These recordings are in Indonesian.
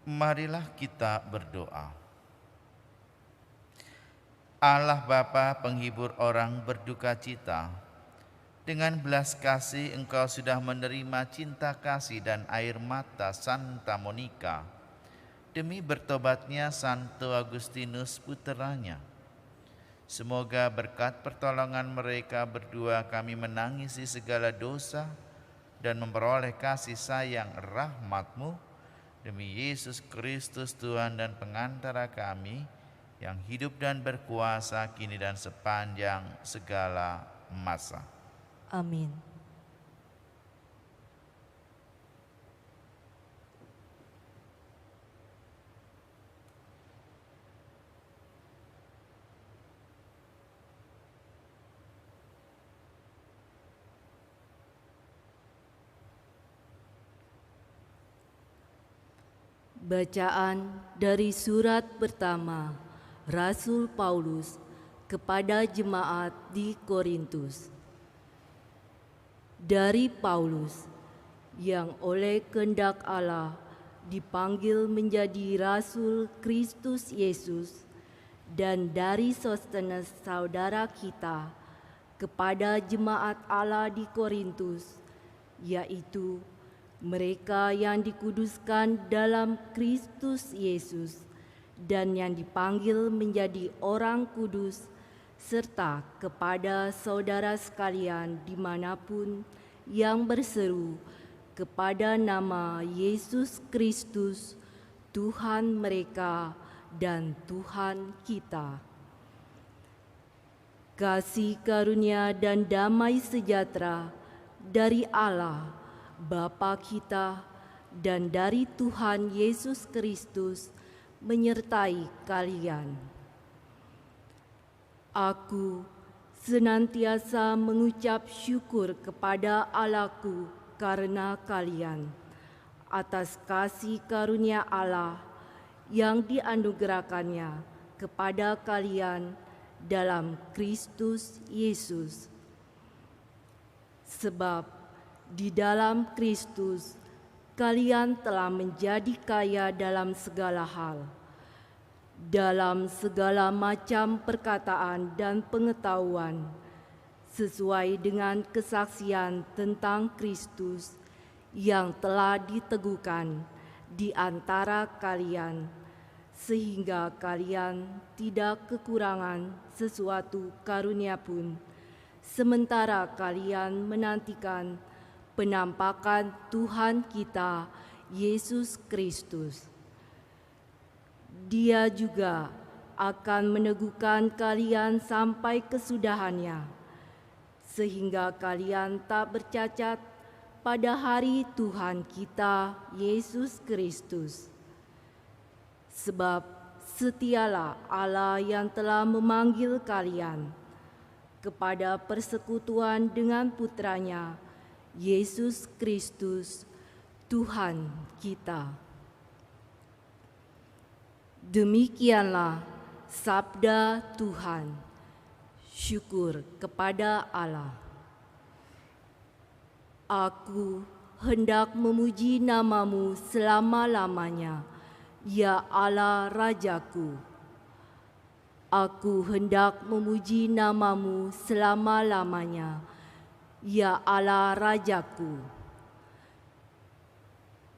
Marilah kita berdoa. Allah Bapa penghibur orang berduka cita, dengan belas kasih Engkau sudah menerima cinta kasih dan air mata Santa Monica demi bertobatnya Santo Agustinus puteranya. Semoga berkat pertolongan mereka berdua kami menangisi segala dosa dan memperoleh kasih sayang rahmat-Mu demi Yesus Kristus Tuhan dan pengantara kami, yang hidup dan berkuasa kini dan sepanjang segala masa. Amin. Bacaan dari surat pertama Rasul Paulus kepada jemaat di Korintus. Dari Paulus, yang oleh kehendak Allah dipanggil menjadi Rasul Kristus Yesus, dan dari Sostenes saudara kita, kepada jemaat Allah di Korintus, yaitu mereka yang dikuduskan dalam Kristus Yesus dan yang dipanggil menjadi orang kudus, serta kepada saudara sekalian dimanapun yang berseru kepada nama Yesus Kristus, Tuhan mereka dan Tuhan kita. Kasih karunia dan damai sejahtera dari Allah Bapa kita dan dari Tuhan Yesus Kristus menyertai kalian. Aku senantiasa mengucap syukur kepada Allahku karena kalian, atas kasih karunia Allah yang dianugerahkannya kepada kalian dalam Kristus Yesus. Sebab di dalam Kristus, kalian telah menjadi kaya dalam segala hal, dalam segala macam perkataan dan pengetahuan, sesuai dengan kesaksian tentang Kristus yang telah diteguhkan di antara kalian, sehingga kalian tidak kekurangan sesuatu karunia pun, sementara kalian menantikan penampakan Tuhan kita, Yesus Kristus. Dia juga akan meneguhkan kalian sampai kesudahannya, sehingga kalian tak bercacat pada hari Tuhan kita, Yesus Kristus. Sebab setialah Allah yang telah memanggil kalian kepada persekutuan dengan putranya, Yesus Kristus, Tuhan kita. Demikianlah sabda Tuhan. Syukur kepada Allah. Aku hendak memuji nama-Mu selama-lamanya, ya Allah Rajaku. Aku hendak memuji nama-Mu selama-lamanya, ya Allah Rajaku.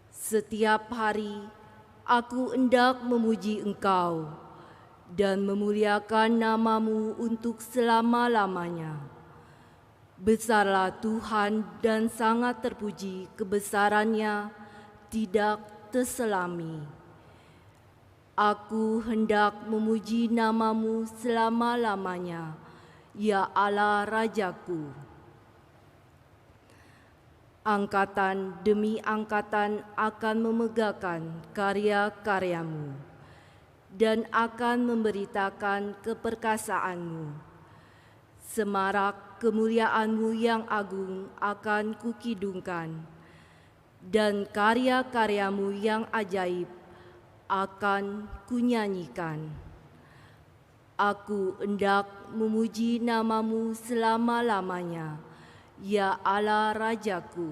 Setiap hari aku hendak memuji Engkau dan memuliakan nama-Mu untuk selama-lamanya. Besarlah Tuhan dan sangat terpuji kebesarannya, tidak terselami. Aku hendak memuji nama-Mu selama-lamanya, ya Allah Rajaku. Angkatan demi angkatan akan memegahkan karya-karya-Mu dan akan memberitakan keperkasaan-Mu. Semarak kemuliaan-Mu yang agung akan kukidungkan, dan karya-karya-Mu yang ajaib akan kunyanyikan. Aku hendak memuji nama-Mu selama-lamanya, ya Allah Rajaku.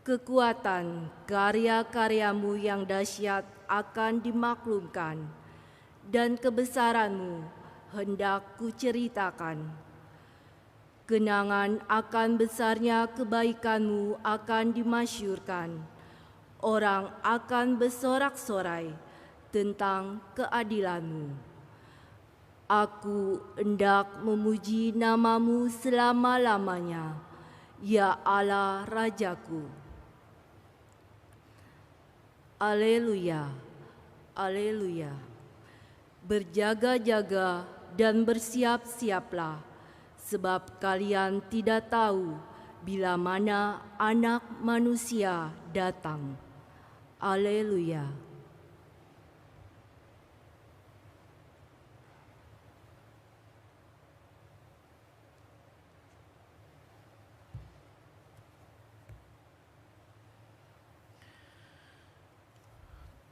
Kekuatan karya-karyamu yang dahsyat akan dimaklumkan, dan kebesaranmu hendak kuceritakan. Kenangan akan besarnya kebaikanmu akan dimasyurkan. Orang akan bersorak-sorai tentang keadilanmu. Aku hendak memuji namamu selama-lamanya, ya Allah Rajaku. Alleluia, alleluia. Berjaga-jaga dan bersiap-siaplah, sebab kalian tidak tahu bila mana Anak Manusia datang. Alleluia.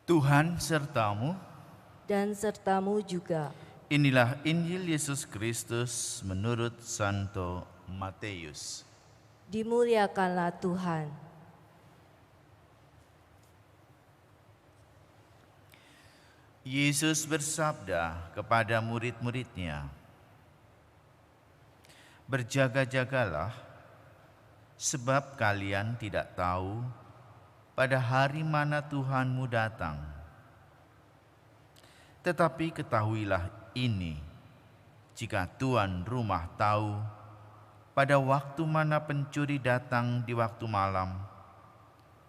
Tuhan sertamu. Dan sertamu juga. Inilah Injil Yesus Kristus menurut Santo Matius. Dimuliakanlah Tuhan. Yesus bersabda kepada murid-muridnya, "Berjaga-jagalah, sebab kalian tidak tahu pada hari mana Tuhanmu datang. Tetapi ketahuilah ini, jika tuan rumah tahu pada waktu mana pencuri datang di waktu malam,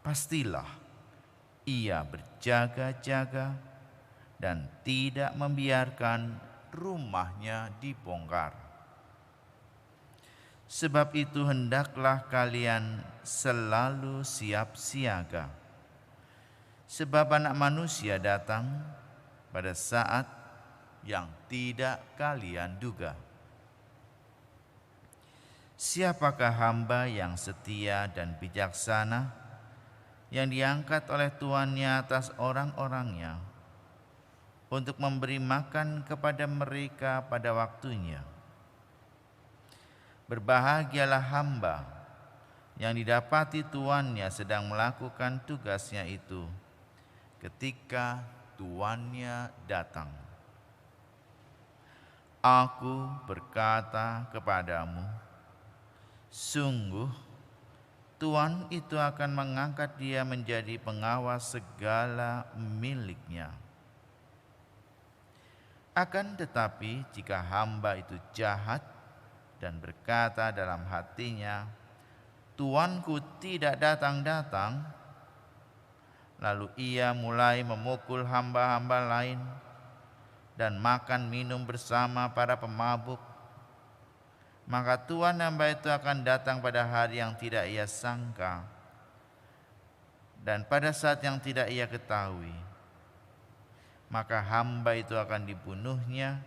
pastilah ia berjaga-jaga dan tidak membiarkan rumahnya dibongkar. Sebab itu hendaklah kalian selalu siap siaga, sebab Anak Manusia datang pada saat yang tidak kalian duga. Siapakah hamba yang setia dan bijaksana yang diangkat oleh tuannya atas orang-orangnya untuk memberi makan kepada mereka pada waktunya? Berbahagialah hamba yang didapati tuannya sedang melakukan tugasnya itu ketika tuannya datang. Aku berkata kepadamu, sungguh tuan itu akan mengangkat dia menjadi pengawas segala miliknya. Akan tetapi jika hamba itu jahat dan berkata dalam hatinya, tuanku tidak datang-datang, lalu ia mulai memukul hamba-hamba lain dan makan minum bersama para pemabuk, maka tuan hamba itu akan datang pada hari yang tidak ia sangka dan pada saat yang tidak ia ketahui. Maka hamba itu akan dibunuhnya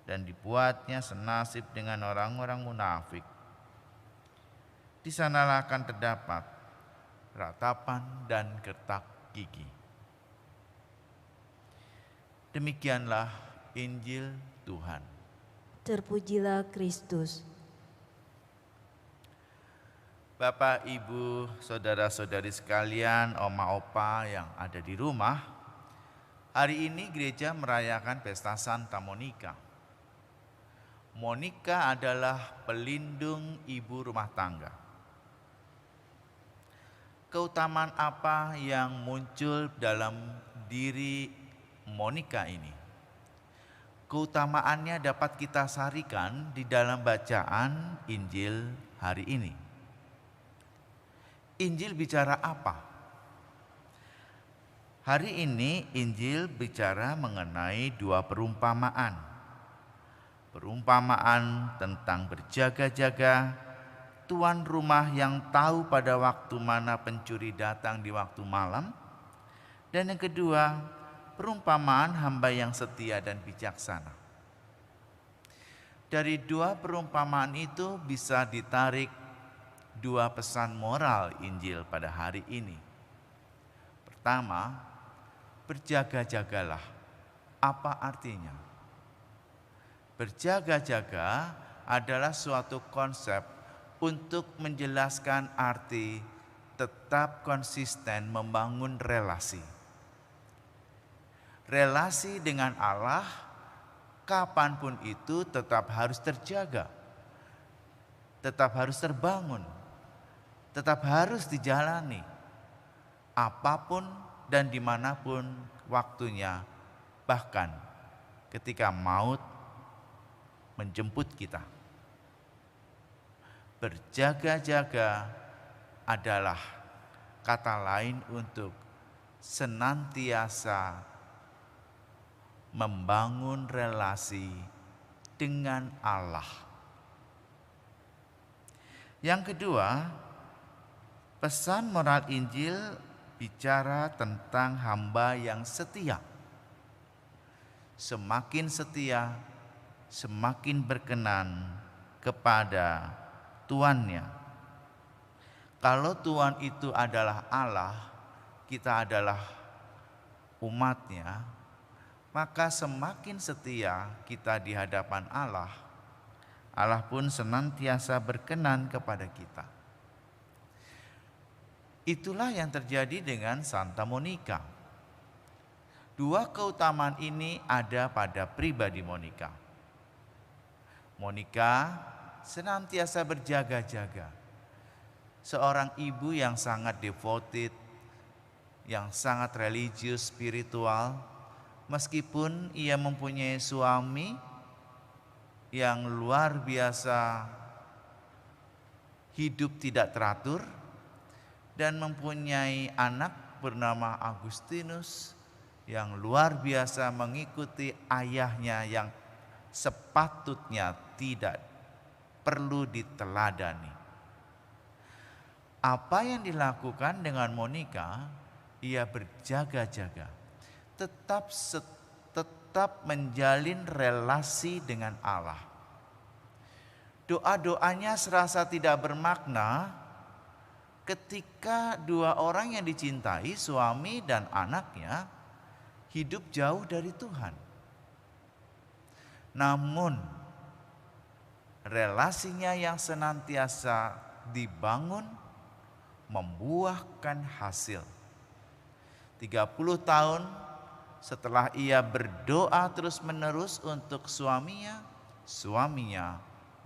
dan dibuatnya senasib dengan orang-orang munafik. Di sanalah akan terdapat ratapan dan gertak gigi. Demikianlah Injil Tuhan. Terpujilah Kristus. Bapak, Ibu, saudara-saudari sekalian, oma opa yang ada di rumah, hari ini gereja merayakan pesta Santa Monica. Monica adalah pelindung ibu rumah tangga. Keutamaan apa yang muncul dalam diri Monica ini? Keutamaannya dapat kita sarikan di dalam bacaan Injil hari ini. Injil bicara apa? Hari ini Injil bicara mengenai dua perumpamaan. Perumpamaan tentang berjaga-jaga, tuan rumah yang tahu pada waktu mana pencuri datang di waktu malam. Dan yang kedua, perumpamaan hamba yang setia dan bijaksana. Dari dua perumpamaan itu bisa ditarik dua pesan moral Injil pada hari ini. Pertama, berjaga-jagalah. Apa artinya? Berjaga-jaga adalah suatu konsep untuk menjelaskan arti tetap konsisten membangun relasi. Relasi dengan Allah kapanpun itu tetap harus terjaga, tetap harus terbangun, tetap harus dijalani apapun dan dimanapun waktunya, bahkan ketika maut menjemput kita. Berjaga-jaga adalah kata lain untuk senantiasa membangun relasi dengan Allah. Yang kedua, pesan moral Injil bicara tentang hamba yang setia. Semakin setia, semakin berkenan kepada tuannya. Kalau Tuhan itu adalah Allah, kita adalah umatnya, maka semakin setia kita di hadapan Allah, Allah pun senantiasa berkenan kepada kita. Itulah yang terjadi dengan Santa Monica. Dua keutamaan ini ada pada pribadi Monica. Monica senantiasa berjaga-jaga. Seorang ibu yang sangat devoted, yang sangat religius, spiritual, meskipun ia mempunyai suami yang luar biasa hidup tidak teratur dan mempunyai anak bernama Agustinus yang luar biasa mengikuti ayahnya yang sepatutnya tidak perlu diteladani. Apa yang dilakukan dengan Monica? Ia berjaga-jaga, tetap menjalin relasi dengan Allah. Doa-doanya serasa tidak bermakna ketika dua orang yang dicintai, suami dan anaknya, hidup jauh dari Tuhan. Namun relasinya yang senantiasa dibangun membuahkan hasil. 30 tahun setelah ia berdoa terus-menerus untuk suaminya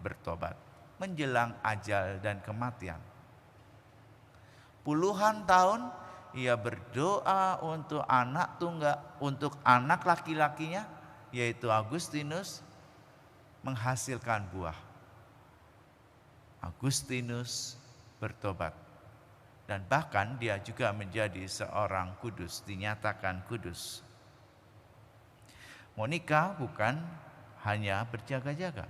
bertobat menjelang ajal dan kematian. Puluhan tahun ia berdoa untuk anak laki-lakinya, yaitu Agustinus, menghasilkan buah. Agustinus bertobat dan bahkan dia juga menjadi seorang kudus, dinyatakan kudus. Monica bukan hanya berjaga-jaga,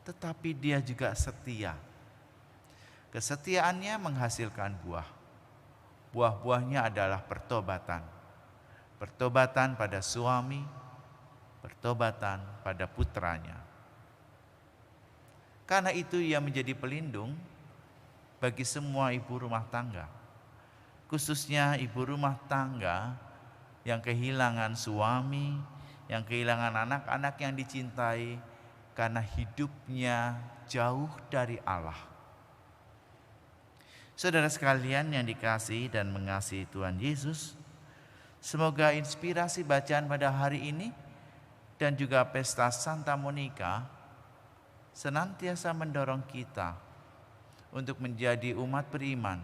tetapi dia juga setia. Kesetiaannya menghasilkan buah. Buah-buahnya adalah pertobatan. Pertobatan pada suami, pertobatan pada putranya. Karena itu ia menjadi pelindung bagi semua ibu rumah tangga. Khususnya ibu rumah tangga yang kehilangan suami, yang kehilangan anak-anak yang dicintai karena hidupnya jauh dari Allah. Saudara sekalian yang dikasihi dan mengasihi Tuhan Yesus, semoga inspirasi bacaan pada hari ini dan juga pesta Santa Monica senantiasa mendorong kita untuk menjadi umat beriman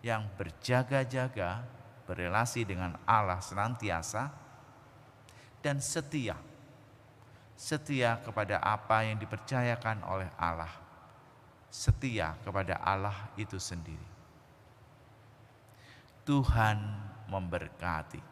yang berjaga-jaga, berelasi dengan Allah senantiasa, dan setia kepada apa yang dipercayakan oleh Allah, setia kepada Allah itu sendiri. Tuhan memberkati.